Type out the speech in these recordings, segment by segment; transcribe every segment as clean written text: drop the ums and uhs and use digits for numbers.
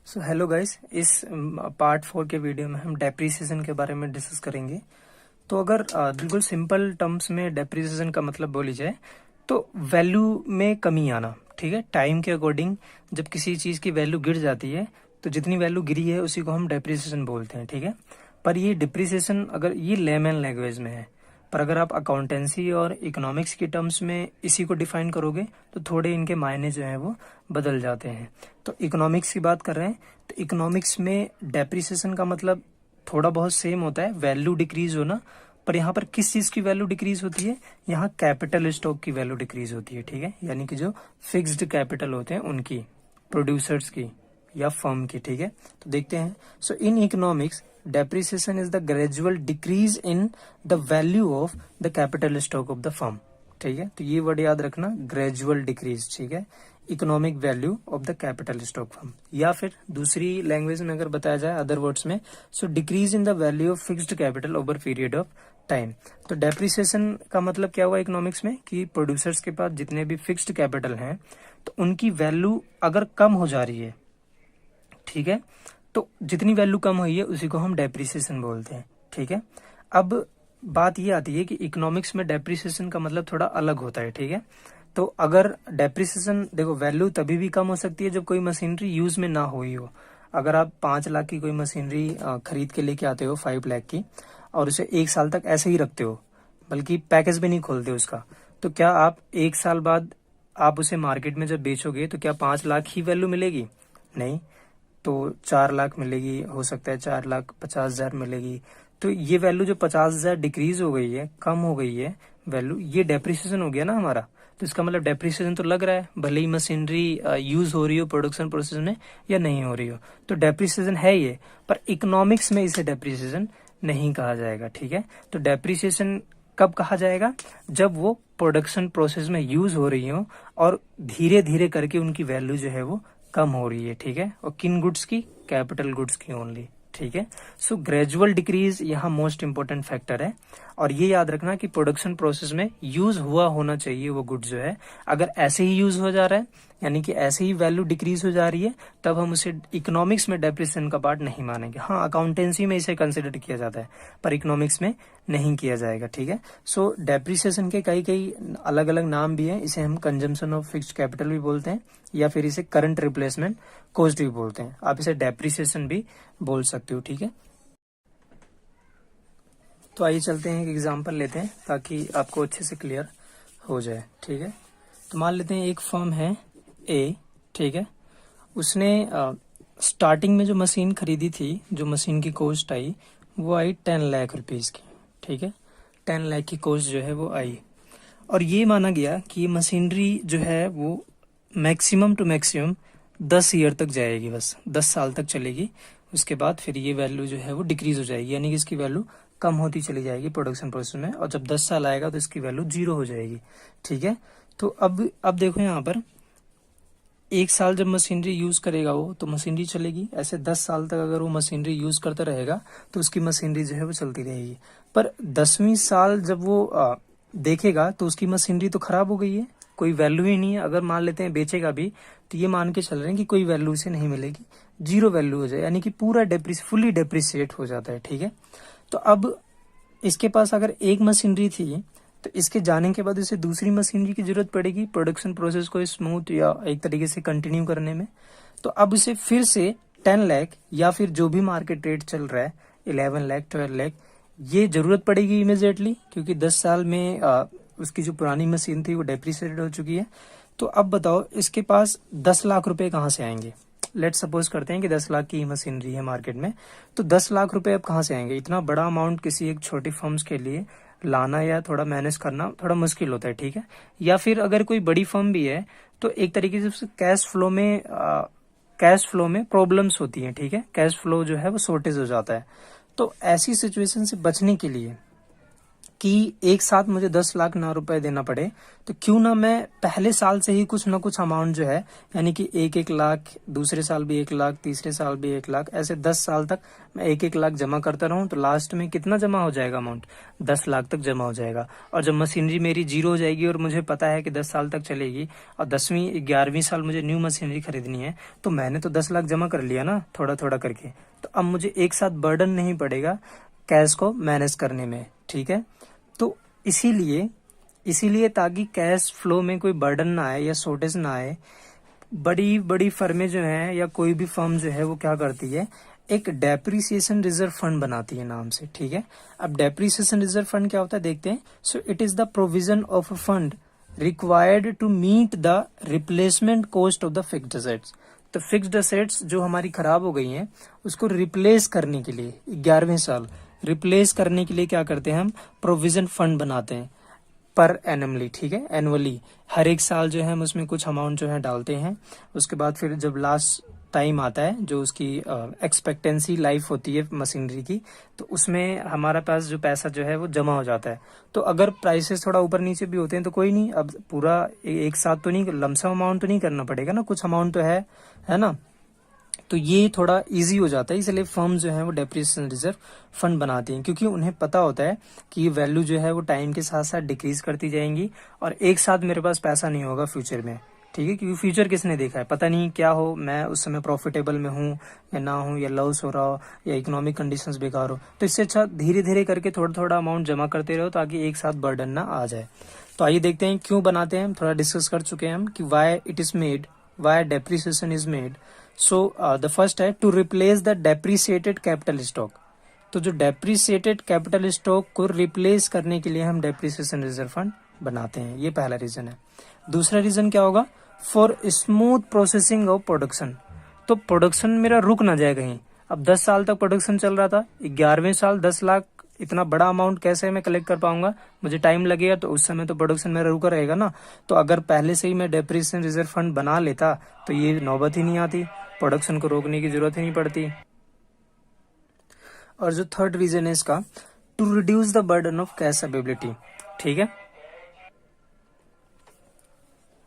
So hello guys, इस part 4 के video में हम डेप्रिसिएशन के बारे में डिस्कस करेंगे। तो अगर बिल्कुल सिंपल टर्म्स में डेप्रिसिएशन का मतलब बोली जाए तो वैल्यू में कमी आना। ठीक है, टाइम के अकॉर्डिंग जब किसी चीज की वैल्यू गिर जाती है तो जितनी वैल्यू गिरी है उसी को हम डेप्रिसिएशन बोलते हैं। ठीक है, पर ये डिप्रिसिएशन अगर ये लेमन लैंग्वेज में है, पर अगर आप अकाउंटेंसी और इकोनॉमिक्स की टर्म्स में इसी को डिफाइन करोगे तो थोड़े इनके मायने जो है वो बदल जाते हैं। तो इकोनॉमिक्स की बात कर रहे हैं तो इकोनॉमिक्स में डेप्रिसिएशन का मतलब थोड़ा बहुत सेम होता है, वैल्यू डिक्रीज होना। पर यहाँ पर किस चीज की वैल्यू डिक्रीज होती है? यहाँ कैपिटल स्टॉक की वैल्यू डिक्रीज होती है। ठीक है, यानी कि जो फिक्स्ड कैपिटल होते हैं उनकी, प्रोड्यूसर्स की या फर्म की। ठीक है, तो देखते हैं। So in economics depreciation is the gradual decrease in the value of the capital stock of the firm। ठीक है, तो ये वर्ड याद रखना, ग्रेजुअल डिक्रीज। ठीक है, economic value of the capital stock firm, या फिर दूसरी लैंग्वेज में अगर बताया जाए अदर वर्ड्स में, so decrease in the value of fixed capital over period of time. तो डेप्रिसिएशन का मतलब क्या हुआ इकोनॉमिक्स में कि प्रोड्यूसर्स के पास जितने भी फिक्स्ड कैपिटल हैं तो उनकी वैल्यू अगर कम हो जा रही है, ठीक है, तो जितनी वैल्यू कम हुई है उसी को हम डेप्रिसिएशन बोलते हैं। ठीक है, अब बात ये आती है कि इकोनॉमिक्स में डेप्रिसिएशन का मतलब थोड़ा अलग होता है। ठीक है, तो अगर डेप्रिसिएशन, देखो वैल्यू तभी भी कम हो सकती है जब कोई मशीनरी यूज में ना हुई हो। अगर आप 5 लाख की कोई मशीनरी खरीद के लेके आते हो 5 लाख की, और उसे 1 साल तक ऐसे ही रखते हो, बल्कि पैकेज भी नहीं खोलते उसका, तो क्या आप 1 साल बाद आप उसे मार्केट में जब बेचोगे तो क्या 5 लाख ही वैल्यू मिलेगी? नहीं, तो 4 लाख मिलेगी, हो सकता है 4,50,000 मिलेगी। तो ये वैल्यू जो 50,000 डिक्रीज हो गई है, कम हो गई है वैल्यू, ये डेप्रिसिएशन हो गया ना हमारा। तो इसका मतलब डेप्रिसिएशन तो लग रहा है, भले ही मशीनरी यूज हो रही हो प्रोडक्शन प्रोसेस में या नहीं हो रही हो, तो डेप्रिसिएशन है ये। पर इकोनॉमिक्स में इसे डेप्रिसिएशन नहीं कहा जाएगा। ठीक है, तो डेप्रिसिएशन कब कहा जाएगा? जब वो प्रोडक्शन प्रोसेस में यूज हो रही हो और धीरे धीरे करके उनकी वैल्यू जो है वो कम हो रही है। ठीक है, और किन गुड्स की? कैपिटल गुड्स की ओनली। ठीक है, सो ग्रेजुअल डिक्रीज यहाँ मोस्ट इंपोर्टेंट फैक्टर है। और ये याद रखना कि प्रोडक्शन प्रोसेस में यूज हुआ होना चाहिए वो गुड जो है। अगर ऐसे ही यूज हो जा रहा है, यानी कि ऐसे ही वैल्यू डिक्रीज हो जा रही है, तब हम उसे इकोनॉमिक्स में डेप्रिसिएशन का पार्ट नहीं मानेंगे। हाँ, अकाउंटेंसी में इसे कंसिडर किया जाता है पर इकोनॉमिक्स में नहीं किया जाएगा। ठीक है, सो डेप्रिसिएशन के कई कई अलग अलग नाम भी हैं। इसे हम कंजम्पशन ऑफ फिक्स्ड कैपिटल भी बोलते हैं, या फिर इसे करंट रिप्लेसमेंट कॉस्ट भी बोलते हैं। आप इसे डेप्रिसिएशन भी बोल सकते हो। ठीक है, तो आइए चलते हैं, एक एग्जांपल लेते हैं ताकि आपको अच्छे से क्लियर हो जाए। ठीक है, तो मान लेते हैं एक फर्म है ए। ठीक है, उसने स्टार्टिंग में जो मशीन खरीदी थी, जो मशीन की कॉस्ट आई वो आई 10 लाख रुपीज की। ठीक है, 10 लाख की कॉस्ट जो है वो आई, और ये माना गया कि ये मशीनरी जो है वो मैक्सिमम टू मैक्सिमम 10 ईयर तक जाएगी, बस 10 साल तक चलेगी। उसके बाद फिर ये वैल्यू जो है वो डिक्रीज हो जाएगी, यानी कि इसकी वैल्यू कम होती चली जाएगी प्रोडक्शन प्रोसेस में, और जब 10 साल आएगा तो इसकी वैल्यू 0 हो जाएगी। ठीक है, तो अब देखो यहाँ पर 1 साल जब मशीनरी यूज करेगा वो तो मशीनरी चलेगी। ऐसे 10 साल तक अगर वो मशीनरी यूज करता रहेगा तो उसकी मशीनरी जो है वो चलती रहेगी। पर 10वीं साल जब वो देखेगा तो उसकी मशीनरी तो खराब हो गई है, कोई वैल्यू ही नहीं है। अगर मान लेते हैं बेचेगा भी तो ये मान के चल रहे हैं कि कोई वैल्यू उसे नहीं मिलेगी, 0 वैल्यू हो जाए, यानी कि पूरा फुली डेप्रिसिएट हो जाता है। ठीक है, तो अब इसके पास अगर एक मशीनरी थी तो इसके जाने के बाद उसे दूसरी मशीनरी की जरूरत पड़ेगी प्रोडक्शन प्रोसेस को स्मूथ या एक तरीके से कंटिन्यू करने में। तो अब उसे फिर से 10 लाख या फिर जो भी मार्केट रेट चल रहा है 11 लाख 12 लाख, ये जरूरत पड़ेगी इमीडिएटली, क्योंकि 10 साल में उसकी जो पुरानी मशीन थी वो डेप्रिसिएटेड हो चुकी है। तो अब बताओ इसके पास 10 लाख रुपए कहाँ से आएंगे? लेट सपोज करते हैं कि 10 लाख की मशीनरी है मार्केट में, तो 10 लाख रुपए अब कहाँ से आएंगे? इतना बड़ा अमाउंट किसी एक छोटी फर्म्स के लिए लाना या थोड़ा मैनेज करना थोड़ा मुश्किल होता है। ठीक है, या फिर अगर कोई बड़ी फर्म भी है तो एक तरीके से कैश फ्लो में प्रॉब्लम्स होती हैं। ठीक है, कैश फ्लो जो है वो शॉर्टेज हो जाता है। तो ऐसी सिचुएशन से बचने के लिए कि एक साथ मुझे 10 लाख ना रुपए देना पड़े, तो क्यों ना मैं पहले साल से ही कुछ ना कुछ अमाउंट जो है, यानी कि 1-1 लाख, दूसरे साल भी 1 लाख, तीसरे साल भी 1 लाख, ऐसे 10 साल तक मैं 1-1 लाख जमा करता रहूं, तो लास्ट में कितना जमा हो जाएगा अमाउंट? 10 लाख तक जमा हो जाएगा। और जब मशीनरी मेरी जीरो हो जाएगी और मुझे पता है कि 10 साल तक चलेगी और 10वीं 11वीं साल मुझे न्यू मशीनरी खरीदनी है, तो मैंने तो 10 लाख जमा कर लिया ना थोड़ा थोड़ा करके, तो अब मुझे एक साथ बर्डन नहीं पड़ेगा कैश को मैनेज करने में। ठीक है, तो इसीलिए ताकि कैश फ्लो में कोई बर्डन ना आए या शॉर्टेज ना आए, बड़ी बड़ी फर्में जो हैं या कोई भी फर्म जो है वो क्या करती है, एक डेप्रिसिएशन रिजर्व फंड बनाती है नाम से। ठीक है, अब डेप्रिसिएशन रिजर्व फंड क्या होता है देखते हैं। So it is the provision of a fund required to meet the replacement cost of the fixed assets. तो फिक्स्ड असेट्स जो हमारी खराब हो गई हैं उसको रिप्लेस करने के लिए 11वें साल रिप्लेस करने के लिए क्या करते हैं, हम प्रोविजन फंड बनाते हैं पर एनमली। ठीक है, एनुअली हर एक साल जो है हम उसमें कुछ अमाउंट जो है डालते हैं। उसके बाद फिर जब लास्ट टाइम आता है, जो उसकी एक्सपेक्टेंसी लाइफ होती है मशीनरी की, तो उसमें हमारा पास जो पैसा जो है वो जमा हो जाता है। तो अगर प्राइसेस थोड़ा ऊपर नीचे भी होते हैं तो कोई नहीं, अब पूरा एक साथ तो नहीं, लमसम अमाउंट तो नहीं करना पड़ेगा ना, कुछ अमाउंट तो है ना, तो ये थोड़ा इजी हो जाता है। इसलिए फर्म जो है वो डेप्रिसिएशन रिजर्व फंड बनाती हैं, क्योंकि उन्हें पता होता है कि ये वैल्यू जो है वो टाइम के साथ साथ डिक्रीज करती जाएंगी और एक साथ मेरे पास पैसा नहीं होगा फ्यूचर में। ठीक है, क्योंकि फ्यूचर किसने देखा है, पता नहीं क्या हो, मैं उस समय प्रॉफिटेबल में हूँ या ना हूँ, या लॉस हो रहा हो, या इकोनॉमिक कंडीशंस बेकार हो। तो इससे अच्छा धीरे धीरे करके थोड़ा थोड़ा अमाउंट जमा करते रहो ताकि एक साथ बर्डन ना आ जाए। तो आइए देखते हैं क्यों बनाते हैं, थोड़ा डिस्कस कर चुके हैं हम कि why it is made, why depreciation is made. So the first है to replace the depreciated capital stock. तो जो डेप्रिसिएटेड कैपिटल स्टॉक को रिप्लेस करने के लिए हम डेप्रिसिएशन रिजर्व फंड बनाते हैं, ये पहला रीजन है। दूसरा रीजन क्या होगा, for smooth processing of production. तो प्रोडक्शन मेरा रुक ना जाए कहीं। अब 10 साल तक प्रोडक्शन चल रहा था, 11वें साल 10 लाख इतना बड़ा अमाउंट कैसे मैं कलेक्ट कर पाऊंगा, मुझे टाइम लगेगा, तो उस समय तो प्रोडक्शन मेरा रुका रहेगा ना। तो अगर पहले से ही मैं डेप्रिसिएशन रिजर्व फंड बना लेता तो ये नौबत ही नहीं आती, प्रोडक्शन को रोकने की जरूरत ही नहीं पड़ती। और जो थर्ड रीजन है इसका, to reduce the burden of cash availability. ठीक है,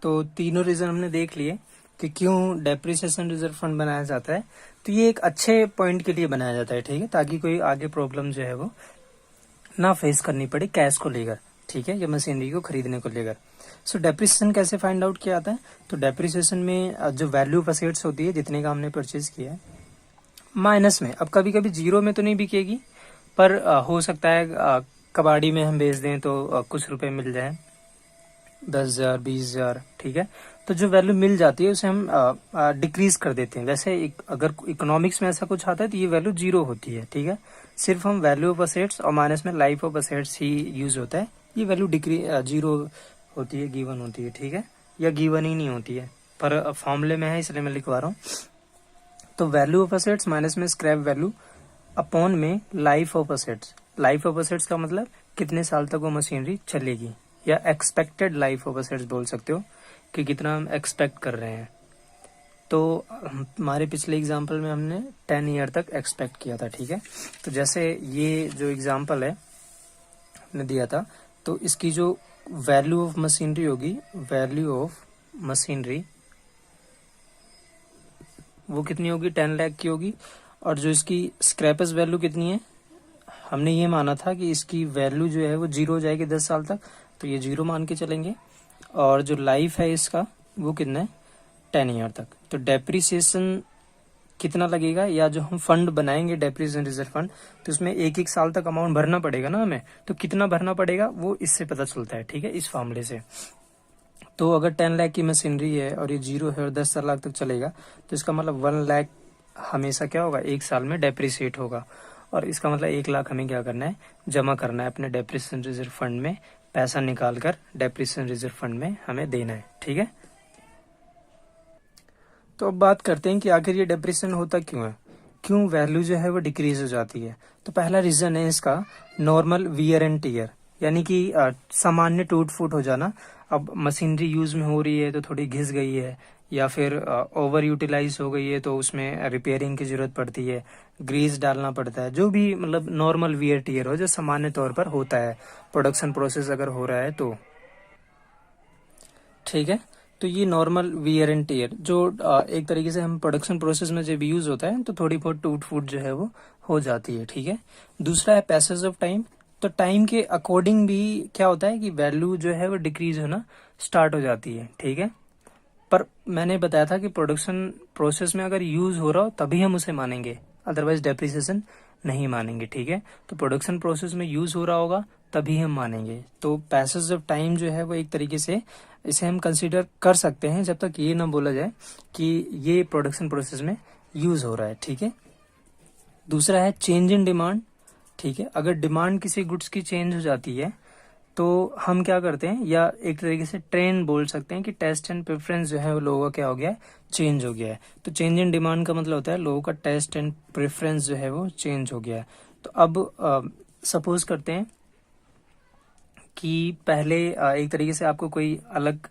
तो तीनों रीजन हमने देख लिए कि क्यों डेप्रिसिएशन रिजर्व फंड बनाया जाता है। तो ये एक अच्छे पॉइंट के लिए बनाया जाता है, ठीक है, ताकि कोई आगे प्रॉब्लम जो है वो ना फेस करनी पड़े कैश को लेकर, ठीक है, या मशीनरी को खरीदने को लेकर। सो डेप्रिसिएशन कैसे फाइंड आउट किया जाता है, तो डेप्रिसिएशन में जो वैल्यू ऑफ एसेट्स होती है, जितने का हमने परचेज किया है, माइनस में, अब कभी कभी जीरो में तो नहीं बिकेगी, पर हो सकता है कबाड़ी में हम बेच दें तो कुछ रुपए मिल जाए, 10,000 20,000, ठीक है। तो जो वैल्यू मिल जाती है उसे हम डिक्रीज कर देते हैं। वैसे अगर इकोनॉमिक्स में ऐसा कुछ आता है तो ये वैल्यू जीरो होती है, ठीक है। सिर्फ हम वैल्यू ऑफ असेट्स और माइनस में life of assets he use होता है। ये वैल्यू जीरो होती है, गिवन होती है, ठीक है, या गिवन ही नहीं होती है, पर फॉर्मूले में है इसलिए मैं लिखवा रहा हूँ। तो वैल्यू ऑफ असेट्स माइनस में स्क्रैप वैल्यू अपॉन में life of assets. Life of assets का मतलब कितने साल तक वो मशीनरी चलेगी, या एक्सपेक्टेड लाइफ ऑफ असेट्स बोल सकते हो कि कितना हम एक्सपेक्ट कर रहे हैं। तो हमारे पिछले एग्जाम्पल में हमने 10 ईयर तक एक्सपेक्ट किया था, ठीक है। तो जैसे ये जो एग्जाम्पल है हमने दिया था, तो इसकी जो वैल्यू ऑफ मशीनरी होगी, वैल्यू ऑफ मशीनरी वो कितनी होगी, 10 लाख की होगी। और जो इसकी स्क्रैपेज वैल्यू कितनी है, हमने ये माना था कि इसकी वैल्यू जो है वो जीरो हो जाएगी 10 साल तक, तो ये जीरो मान के चलेंगे। और जो लाइफ है इसका वो कितना है, 10 ईयर तक। तो डेप्रिसिएशन कितना लगेगा, या जो हम फंड बनाएंगे डेप्रिसिएशन रिजर्व फंड, तो उसमें एक एक साल तक अमाउंट भरना पड़ेगा ना हमें। तो कितना भरना पड़ेगा वो इससे पता चलता है, ठीक है, इस फॉर्मूले से। तो अगर 10 लाख की मशीनरी है और ये जीरो है और 10 लाख तक चलेगा, तो इसका मतलब 1 लाख हमेशा क्या होगा, एक साल में डेप्रिसिएट होगा। और इसका मतलब 1 लाख हमें क्या करना है, जमा करना है अपने डेप्रिसिएशन रिजर्व फंड में, पैसा निकाल कर डेप्रिसिएशन रिजर्व फंड में हमें देना है, ठीक है। तो अब बात करते हैं कि आखिर ये डेप्रिसिएशन होता क्यों है, क्यों वैल्यू जो है वो डिक्रीज हो जाती है। तो पहला रीजन है इसका नॉर्मल वियर एंड टीयर, यानी कि सामान्य टूट फूट हो जाना। अब मशीनरी यूज में हो रही है तो थोड़ी घिस गई है या फिर ओवर यूटिलाइज हो गई है तो उसमें रिपेयरिंग की जरूरत पड़ती है, ग्रीस डालना पड़ता है, जो भी मतलब नॉर्मल वियर टियर हो जो सामान्य तौर पर होता है प्रोडक्शन प्रोसेस अगर हो रहा है तो। ठीक है, तो ये नॉर्मल वियर एंड टियर जो एक तरीके से हम प्रोडक्शन प्रोसेस में जब यूज होता है तो थोड़ी बहुत टूट फूट जो है वो हो जाती है। ठीक है, दूसरा है पैसेज ऑफ टाइम। तो टाइम के अकॉर्डिंग भी क्या होता है कि वैल्यू जो है वो डिक्रीज होना स्टार्ट हो जाती है। ठीक है, पर मैंने बताया था कि प्रोडक्शन प्रोसेस में अगर यूज हो रहा हो तभी हम उसे मानेंगे, अदरवाइज डेप्रिसिएशन नहीं मानेंगे। ठीक है, तो प्रोडक्शन प्रोसेस में यूज हो रहा होगा तभी हम मानेंगे। तो पैसेज ऑफ टाइम जो है वो एक तरीके से इसे हम कंसीडर कर सकते हैं जब तक ये ना बोला जाए कि ये प्रोडक्शन प्रोसेस में यूज हो रहा है। ठीक है, दूसरा है चेंज इन डिमांड। ठीक है, अगर डिमांड किसी गुड्स की चेंज हो जाती है तो हम क्या करते हैं, या एक तरीके से ट्रेंड बोल सकते हैं कि टेस्ट एंड प्रेफरेंस जो है वो लोगों का क्या हो गया है, चेंज हो गया है। तो चेंज इन डिमांड का मतलब होता है लोगों का टेस्ट एंड प्रेफरेंस जो है वो चेंज हो गया है। तो अब सपोज करते हैं कि पहले एक तरीके से आपको कोई अलग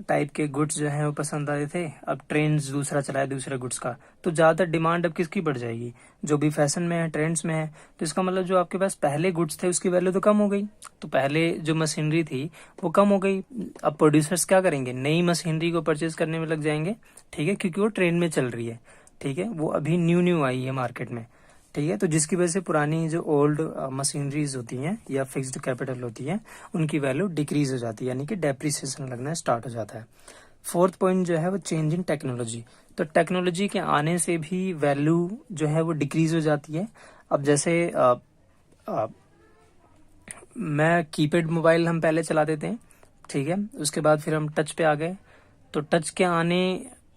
टाइप के गुड्स जो है वो पसंद आते थे, अब ट्रेंड्स दूसरा चला है दूसरे गुड्स का, तो ज्यादातर डिमांड अब किसकी बढ़ जाएगी, जो भी फैशन में है, ट्रेंड्स में है। तो इसका मतलब जो आपके पास पहले गुड्स थे उसकी वैल्यू तो कम हो गई, तो पहले जो मशीनरी थी वो कम हो गई। अब प्रोड्यूसर्स क्या करेंगे, नई मशीनरी को परचेज करने में लग जाएंगे। ठीक है, क्योंकि वो ट्रेंड में चल रही है। ठीक है, वो अभी न्यू न्यू आई है मार्केट में। ठीक है, तो जिसकी वजह से पुरानी जो ओल्ड मशीनरीज होती हैं या फिक्स्ड कैपिटल होती है उनकी वैल्यू डिक्रीज हो जाती है, यानी कि डेप्रिसिएशन लगना स्टार्ट हो जाता है। फोर्थ पॉइंट जो है वो चेंज इन टेक्नोलॉजी। तो टेक्नोलॉजी के आने से भी वैल्यू जो है वो डिक्रीज हो जाती है। अब जैसे मैं कीपैड मोबाइल हम पहले चलाते थे। ठीक है, उसके बाद फिर हम टच पे आ गए। तो टच के आने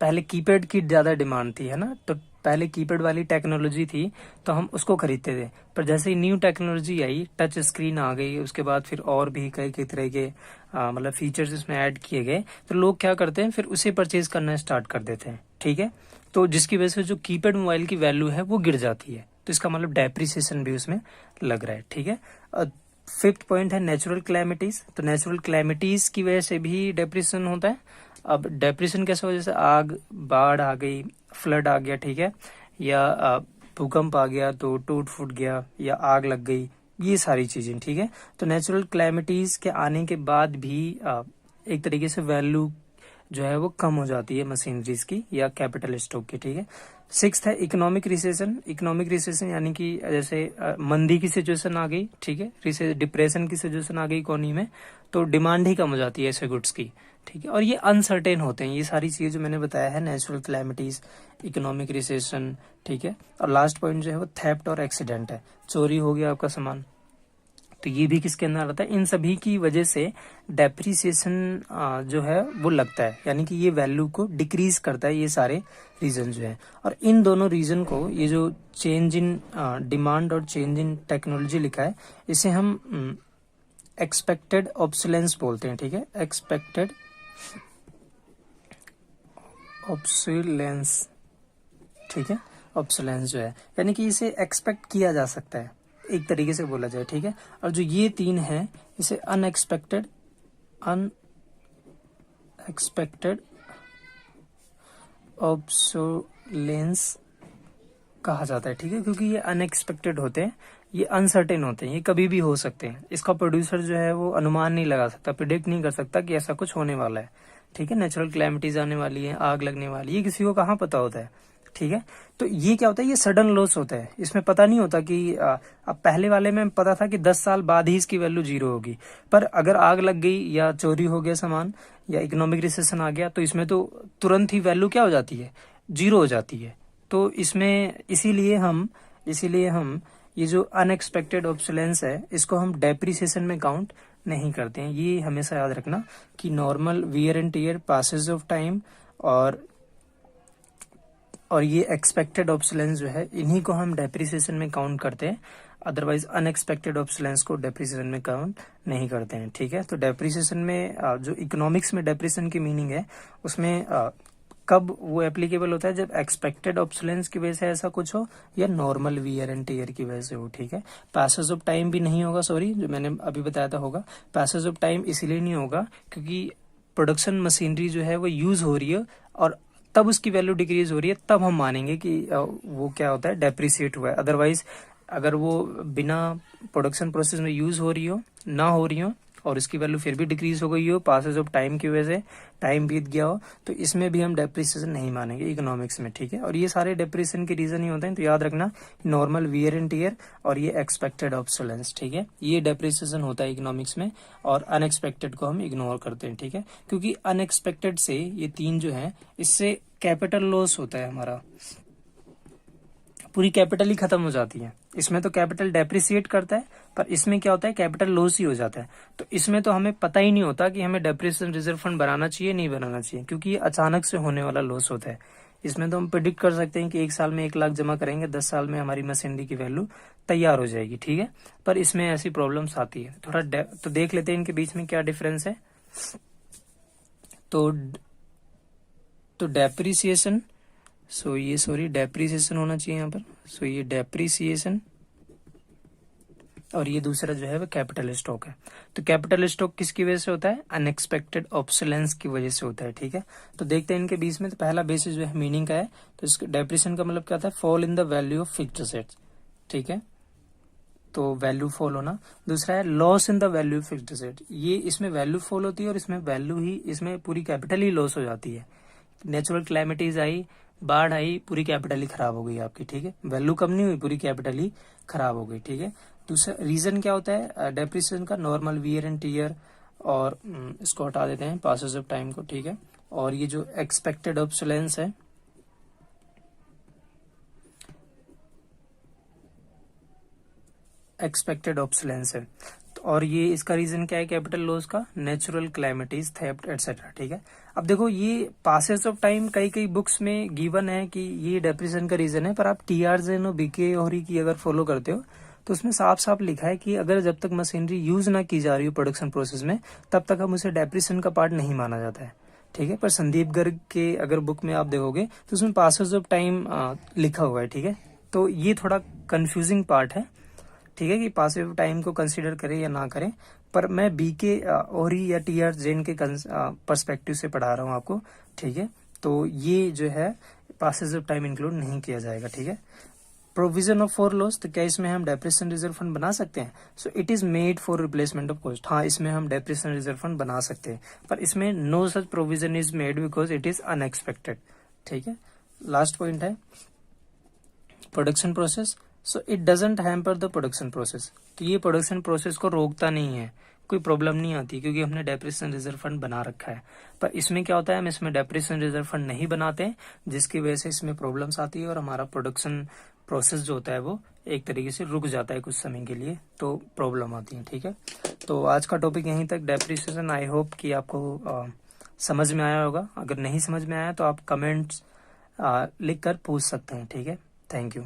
पहले कीपैड की ज्यादा डिमांड थी, है ना, तो पहले कीपैड वाली टेक्नोलॉजी थी तो हम उसको खरीदते थे। पर जैसे ही न्यू टेक्नोलॉजी आई, टच स्क्रीन आ गई, उसके बाद फिर और भी कई कई तरह के मतलब फीचर्स इसमें ऐड किए गए, तो लोग क्या करते हैं फिर उसे परचेज करना स्टार्ट कर देते हैं। ठीक है, तो जिसकी वजह से जो कीपैड मोबाइल की वैल्यू है वो गिर जाती है, तो इसका मतलब डेप्रिसिएशन भी उसमें लग रहा है। ठीक है, फिफ्थ पॉइंट है नेचुरल क्लैमिटीज। तो नेचुरल क्लैमिटीज की वजह से भी डेप्रिसिएशन होता है। अब डेप्रेशन कैसे हो, जैसे आग, बाढ़ आ गई, फ्लड आ गया, ठीक है, या भूकंप आ गया तो टूट फूट गया या आग लग गई, ये सारी चीजें। ठीक है, तो नेचुरल क्लैमिटीज के आने के बाद भी एक तरीके से वैल्यू जो है वो कम हो जाती है मशीनरीज की या कैपिटल स्टॉक की। ठीक है, सिक्स्थ है इकोनॉमिक रिसेशन। इकोनॉमिक रिसेशन यानी कि जैसे मंदी की सिचुएशन आ गई, ठीक है, डिप्रेशन की सिचुएशन आ गई इकोनॉमी में, तो डिमांड ही कम हो जाती है ऐसे गुड्स की। ठीक है, और ये अनसर्टेन होते हैं, ये सारी चीजें जो मैंने बताया है, नेचुरल क्लैमिटीज, इकोनॉमिक रिसेशन। ठीक है, और लास्ट पॉइंट जो है वो थेफ्ट और एक्सीडेंट है, चोरी हो गया आपका सामान, तो ये भी किसके अंदर आता है, इन सभी की वजह से डेप्रिसिएशन जो है वो लगता है, यानी कि ये वैल्यू को डिक्रीज करता है, ये सारे रीजन जो है। और इन दोनों रीजन को, ये जो चेंज इन डिमांड और चेंज इन टेक्नोलॉजी लिखा है, इसे हम एक्सपेक्टेड ऑब्सोलेंस बोलते हैं। ठीक है, एक्सपेक्टेड ऑब्सोलेंस। ठीक है, ऑब्सोलेंस जो है यानी कि इसे एक्सपेक्ट किया जा सकता है, एक तरीके से बोला जाए। ठीक है, और जो ये तीन है इसे अनएक्सपेक्टेड ऑब्सोलेंस कहा जाता है। ठीक है, क्योंकि ये अनएक्सपेक्टेड होते हैं, ये अनसर्टेन होते हैं, ये कभी भी हो सकते हैं, इसका प्रोड्यूसर जो है वो अनुमान नहीं लगा सकता, प्रिडिक्ट नहीं कर सकता कि ऐसा कुछ होने वाला है। ठीक है, नेचुरल क्लैमिटीज आने वाली है, आग लगने वाली है, ये किसी को कहाँ पता होता है। ठीक है, तो ये क्या होता है, ये सडन लॉस होता है, इसमें पता नहीं होता कि अब पहले वाले में पता था कि 10 साल बाद ही इसकी वैल्यू जीरो होगी, पर अगर आग लग गई या चोरी हो गया सामान या इकोनॉमिक रिसेशन आ गया तो इसमें तो तुरंत ही वैल्यू क्या हो जाती है, जीरो हो जाती है। तो इसमें इसीलिए हम ये जो अनएक्सपेक्टेड ऑब्सोलेंस है इसको हम डेप्रिसिएशन में काउंट नहीं करते हैं। ये हमेशा याद रखना कि normal wear and tear, passage of time और ये एक्सपेक्टेड ऑब्सोलेंस जो है, इन्हीं को हम डेप्रिसिएशन में काउंट करते हैं, अदरवाइज अनएक्सपेक्टेड ऑब्सोलेंस को डेप्रिसिएशन में काउंट नहीं करते हैं। ठीक है, तो डेप्रिसिएशन में जो इकोनॉमिक्स में डेप्रिसिएशन की मीनिंग है उसमें कब वो एप्लीकेबल होता है, जब एक्सपेक्टेड ऑब्सोलेंस की वजह से ऐसा कुछ हो या नॉर्मल वियर एंड टियर की वजह से हो। ठीक है, पैसेज ऑफ टाइम भी नहीं होगा, सॉरी, जो मैंने अभी बताया था होगा। पैसेज ऑफ टाइम इसीलिए नहीं होगा क्योंकि प्रोडक्शन मशीनरी जो है वो यूज हो रही है और तब उसकी वैल्यू डिक्रीज हो रही है, तब हम मानेंगे कि वो क्या होता है, डेप्रिसिएट हुआ है। अदरवाइज अगर वो बिना प्रोडक्शन प्रोसेस में यूज हो रही हो, ना हो रही हो, और उसकी वैल्यू फिर भी डिक्रीज हो गई हो पासेज ऑफ टाइम की वजह से, टाइम बीत गया हो, तो इसमें भी हम डेप्रिसिएशन नहीं मानेंगे इकोनॉमिक्स में, ठीक है। और ये सारे डेप्रिसिएशन के रीजन ही होते हैं, तो याद रखना नॉर्मल वियर एंड टियर और ये एक्सपेक्टेड ऑब्सोलेंस, ठीक है, ये डेप्रिसिएशन होता है इकोनॉमिक्स में। और अनएक्सपेक्टेड को हम इग्नोर करते हैं, ठीक है, क्योंकि अनएक्सपेक्टेड से ये तीन जो है, इससे कैपिटल लॉस होता है हमारा, पूरी कैपिटल ही खत्म हो जाती है। इसमें तो कैपिटल डेप्रिसिएट करता है, पर इसमें क्या होता है, कैपिटल लॉस ही हो जाता है। तो इसमें तो हमें पता ही नहीं होता कि हमें डेप्रिसिएशन रिजर्व फंड बनाना चाहिए नहीं बनाना चाहिए, क्योंकि ये अचानक से होने वाला लॉस होता है। इसमें तो हम प्रिडिक्ट कर सकते हैं कि 1 साल में 1 लाख जमा करेंगे, 10 साल में हमारी मशीनरी की वैल्यू तैयार हो जाएगी, ठीक है। पर इसमें ऐसी प्रॉब्लम्स आती है थोड़ा तो देख लेते हैं इनके बीच में क्या डिफरेंस है। तो डेप्रिसिएशन, डेप्रिसिएशन होना चाहिए यहाँ पर। ये डेप्रिसिएशन और ये दूसरा जो है वो कैपिटल स्टॉक है। तो कैपिटल स्टॉक किसकी वजह से होता है, अनएक्सपेक्टेड ऑब्सोलेंस की वजह से होता है, ठीक है। तो देखते हैं इनके बीच में। तो पहला बेसिस जो है मीनिंग का है, तो इसका डेप्रिसिएशन का मतलब क्या होता है, fall in the value of fixed assets, ठीक है, तो वैल्यू फॉल होना। दूसरा है loss in the value of fixed asset, ये इसमें वैल्यू फॉल होती है और इसमें वैल्यू ही, इसमें पूरी कैपिटल ही लॉस हो जाती है। नेचुरल क्लैमिटीज आई, बाढ़ आई, पूरी कैपिटल ही खराब हो गई आपकी, ठीक है, वैल्यू कम नहीं हुई, पूरी कैपिटल ही खराब हो गई, ठीक है। दूसरा रीजन क्या होता है डेप्रिसिएशन का, नॉर्मल वियर एंड टियर, और इसको हटा देते हैं पासेस ऑफ टाइम को, ठीक है। और ये जो एक्सपेक्टेड ऑब्सोलेंस है, एक्सपेक्टेड ऑब्सोलेंस है, और ये इसका रीजन क्या है कैपिटल लॉस का, नेचुरल क्लैमिटीज, थेफ्ट एटसेट्रा, ठीक है। अब देखो ये पासेस ऑफ टाइम कई बुक्स में गिवन है कि ये डेप्रिसिएशन का रीजन है, पर आप टीआरजेन और बीके और की अगर फॉलो करते हो तो उसमें साफ साफ लिखा है कि अगर जब तक मशीनरी यूज ना की जा रही हो प्रोडक्शन प्रोसेस में, तब तक हम उसे डेप्रिसिएशन का पार्ट नहीं माना जाता है, ठीक है। पर संदीप गर्ग के अगर बुक में आप देखोगे तो उसमें पासेस ऑफ टाइम लिखा हुआ है, ठीक है। तो ये थोड़ा कंफ्यूजिंग पार्ट है, ठीक है, कि पासिव टाइम को कंसीडर करें या ना करें। पर मैं बीके ओरी या टीआर जैन के पर्सपेक्टिव से पढ़ा रहा हूँ आपको, ठीक है। तो ये जो है पासेज ऑफ टाइम इंक्लूड नहीं किया जाएगा, ठीक है। प्रोविजन ऑफ फॉर लॉस, तो क्या इसमें हम डेप्रिसिएशन रिजर्व फंड बना सकते हैं, so it is made for replacement of cost, हाँ इसमें हम डेप्रिसिएशन रिजर्व फंड बना सकते हैं, पर इसमें no such provision is made because it is unexpected, ठीक है। लास्ट पॉइंट है production process, so it doesn't hamper the production process, तो ये प्रोडक्शन प्रोसेस को रोकता नहीं है, कोई प्रॉब्लम नहीं आती, क्योंकि हमने डेप्रिसिएशन रिजर्व फंड बना रखा है। पर इसमें क्या होता है, हम इसमें डेप्रिसिएशन रिजर्व फंड नहीं बनाते हैं, जिसकी वजह से इसमें प्रॉब्लम्स आती है और हमारा प्रोडक्शन प्रोसेस जो होता है वो एक तरीके से रुक जाता है कुछ समय के लिए, तो प्रॉब्लम आती है, ठीक है। तो आज का टॉपिक यहीं तक, डेप्रिसिएशन। आई होप कि आपको समझ में आया होगा। अगर नहीं समझ में आया तो आप कमेंट्स लिख कर पूछ सकते हैं, ठीक है। Thank you.